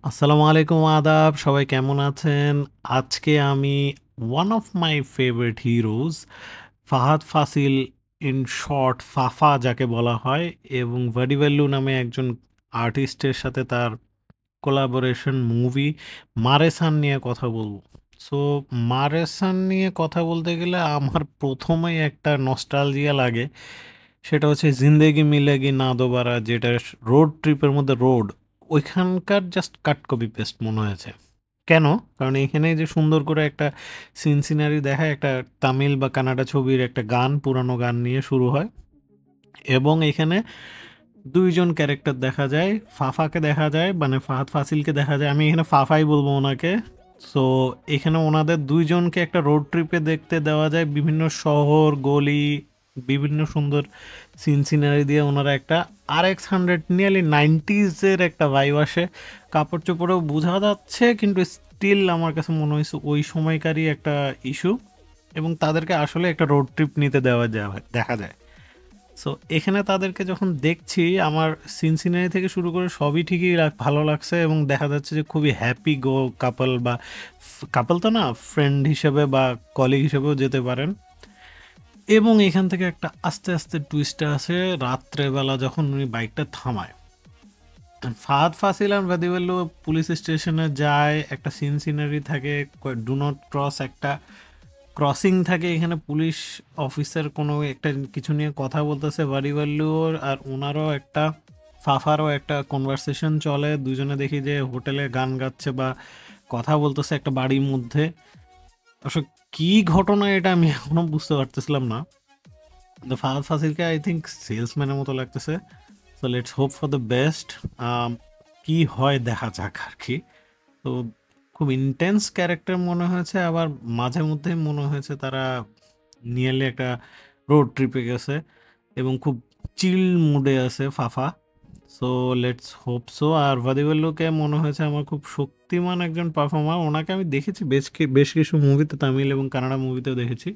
আসসালামু আলাইকুম আদাব সবাই কেমন আছেন? আজকে আমি one of my favourite heroes Fahadh Faasil in short Fafa যাকে বলা হয় এবং ভাডিভেল্লু নামে একজন আর্টিস্টের সাথে তার কোলাবোরেশন মুভি মারেসান নিয়ে কথা বলবো। সো মারেসান নিয়ে কথা বলতে গেলে আমার প্রথমেই একটা নস্টালজিয়া লাগে। সেটা হচ্ছে জিন্দেগি মিলেগি না দোবারা, যেটা রোড ট্রিপের মধ্যে রোড ওইখানকার জাস্ট কাট কপি পেস্ট মনে হয়েছে। কেন? কারণ এখানে যে সুন্দর করে একটা সিন সিনারি দেখায়, একটা তামিল বা কানাডা ছবির একটা গান, পুরানো গান নিয়ে শুরু হয় এবং এখানে ২ জন ক্যারেক্টার দেখা যায়। ফাফাকে দেখা যায়, মানে ফাহাদ ফাসিলকে দেখা যায়। আমি এখানে ফাফাই বলবো ওনাকে। সো এখানে ওনাদের ২ জনকে একটা রোড ট্রিপে দেখতে দেওয়া যায়। বিভিন্ন শহর, গলি, বিভিন্ন সুন্দর সিন সিনারি দিয়ে ওনারা একটা RX 100 নিয়ারলি 90s এর একটা ভাইব আসে। কাপড়-চোপড়েও বোঝা যাচ্ছে কিন্তু স্টিল আমার কাছে মনে হইছে ওই সময়কারই একটা ইস্যু এবং তাদেরকে আসলে একটা রোড ট্রিপ নিতে দেওয়া দেখা যায়। সো এখানে তাদেরকে যখন দেখছি আমার সিনসিনারি থেকে শুরু করে সবই ঠিকই ভালো লাগছে এবং দেখা যাচ্ছে যে খুবই হ্যাপি গো কাপল বা কাপল তো না, ফ্রেন্ড হিসেবে বা কলিগ হিসেবেও যেতে পারেন। এবং এখান থেকে একটা আস্তে আস্তে টুইস্ট আছে রাত্রেবেলা যখন উনি বাইকটা থামায়। ফাহাদ ফাসিল আর ভাদিবেল্লু পুলিশ স্টেশনে যায়, একটা সিন সিনারি থাকে, ডু নট ক্রস একটা ক্রসিং থাকে। এখানে পুলিশ অফিসার কোনো একটা কিছু নিয়ে কথা বলতেছে ভারিভাল্লুর, আর ওনারও একটা ফাফারও একটা কনভারসেশন চলে। দুজনে দেখি যে হোটেলে গান গাচ্ছে বা কথা বলতেছে একটা বাড়ির মধ্যে। আসলে কি ঘটনা এটা আমি এখনো বুঝতে পারতেছিলাম না। তো ফাহাদ ফাসিলকে আই থিঙ্ক সেলসম্যানের মতো লাগতেছে। So let's hope for the best. কি হয় দেখা যাক আর কি। তো খুব ইন্টেন্স ক্যারেক্টার মনে হয়েছে, আবার মাঝে মধ্যে মনে হয়েছে তারা নিয়ারলি একটা রোড ট্রিপে গেছে এবং খুব চিল মুডে আছে Fafa. So let's hope so. আর ভাদিবেল্লুকে মনে হয়েছে আমার খুব শক্তিমান একজন পারফর্মার। ওনাকে আমি দেখেছি বেশ কিছু মুভিতে, তামিল এবং কানাডা মুভিতেও দেখেছি।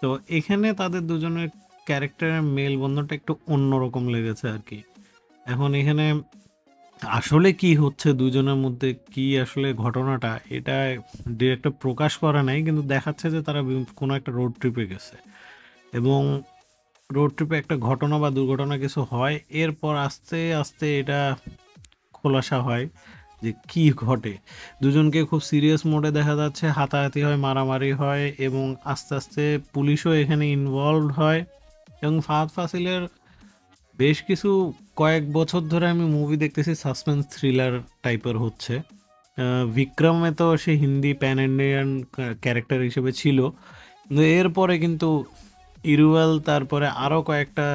তো এখানে তাদের দুজনের ক্যারেক্টারের মেলবন্ধনটা একটু অন্যরকম লেগেছে আর কি। এখন এখানে আসলে কি হচ্ছে দুজনের মধ্যে, কি আসলে ঘটনাটা, এটা ডিরেক্টর প্রকাশ করা নাই, কিন্তু দেখাচ্ছে যে তারা কোনো একটা রোড ট্রিপে গেছে এবং রোড ট্রিপে একটা ঘটনা বা দুর্ঘটনা কিছু হয়। এরপর আস্তে আস্তে এটা খোলাসা হয় যে কি ঘটে। দুজনকে খুব সিরিয়াস মোডে দেখা যাচ্ছে, হাতাহাতি হয়, মারামারি হয় এবং আস্তে আস্তে পুলিশও এখানে ইনভলভড হয় এবং ফাহাদ ফাসিলের বেশ কিছু কয়েক বছর ধরে আমি মুভি দেখতেছি সাসপেন্স থ্রিলার টাইপের হচ্ছে। বিক্রমে তো সে হিন্দি প্যান ইন্ডিয়ান ক্যারেক্টার হিসেবে ছিল, কিন্তু এরপরে কিন্তু ইরুয়াল, তারপরে আরও কয়েকটা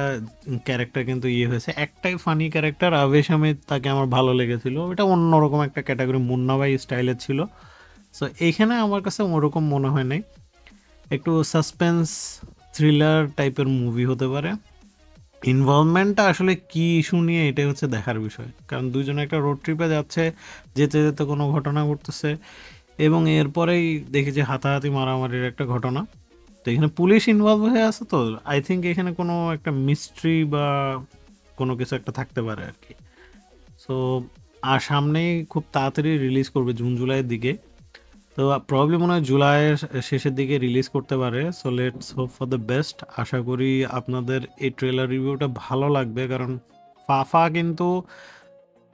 ক্যারেক্টার কিন্তু ইয়ে হয়েছে। একটাই ফানি ক্যারেক্টার আবেশ আহমেদ, তাকে আমার ভালো লেগেছিল। এটা অন্যরকম একটা ক্যাটাগরি, মুন্না ভাই স্টাইলের ছিল। সো এইখানে আমার কাছে ওরকম মনে হয় নাই, একটু সাসপেন্স থ্রিলার টাইপের মুভি হতে পারে। ইনভলভমেন্টটা আসলে কি ইস্যু নিয়ে, এটাই হচ্ছে দেখার বিষয়। কারণ দুজনে একটা রোড ট্রিপে যাচ্ছে, যেতে যেতে কোনো ঘটনা ঘটতেছে এবং এরপরেই দেখি যে হাতাহাতি মারামারির একটা ঘটনা। তো এখানে পুলিশ ইনভলভ হয়ে আছে, তো আই থিঙ্ক এখানে কোনো একটা মিস্ট্রি বা কোনো কিছু একটা থাকতে পারে আর কি। সো আর সামনেই খুব তাড়াতাড়ি রিলিজ করবে জুন জুলাইয়ের দিকে। তো প্রবাবলি মনে হয় জুলাইয়ের শেষের দিকে রিলিজ করতে পারে। So let's hope for the best. আশা করি আপনাদের এই ট্রেলার রিভিউটা ভালো লাগবে, কারণ ফাফা কিন্তু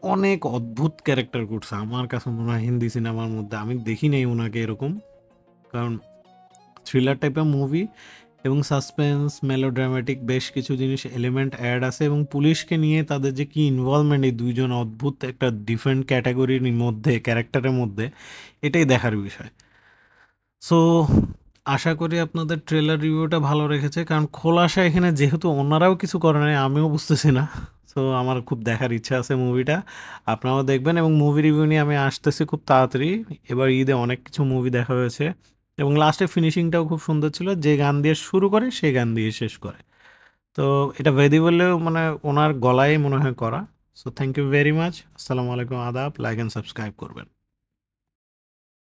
অনেক অদ্ভুত ক্যারেক্টার করছে আমার কাছে মনে হয় হিন্দি সিনেমার মধ্যে। আমি দেখি নাই ওনাকে এরকম, কারণ থ্রিলার টাইপের মুভি এবং সাসপেন্স মেলোড্রামাটিক বেশ কিছু জিনিস এলিমেন্ট অ্যাড আছে এবং পুলিশকে নিয়ে তাদের যে কি ইনভলভমেন্ট এই দুইজন অদ্ভুত একটা ডিফারেন্ট ক্যাটাগরির মধ্যে ক্যারেক্টারের মধ্যে, এটাই দেখার বিষয়। সো আশা করি আপনাদের ট্রেলার রিভিউটা ভালো রেখেছে, কারণ খোলাসা এখানে যেহেতু ওনারাও কিছু করে নাই, আমিও বুঝতেছি না। সো আমার খুব দেখার ইচ্ছা আছে মুভিটা। আপনারাও দেখবেন এবং মুভি রিভিউ নিয়ে আমি আসতেছি খুব তাড়াতাড়ি। এবার ঈদে অনেক কিছু মুভি দেখা হয়েছে এবং লাস্টে ফিনিশিংটাও খুব সুন্দর ছিল, যে গান দিয়ে শুরু করে সেই গান দিয়ে শেষ করে। তো এটা ভেদি বললেও মানে ওনার গলায় মনে হয় করা। So thank you very much. আসসালামু আলাইকুম, আদাব, লাইক অ্যান্ড সাবস্ক্রাইব করবেন।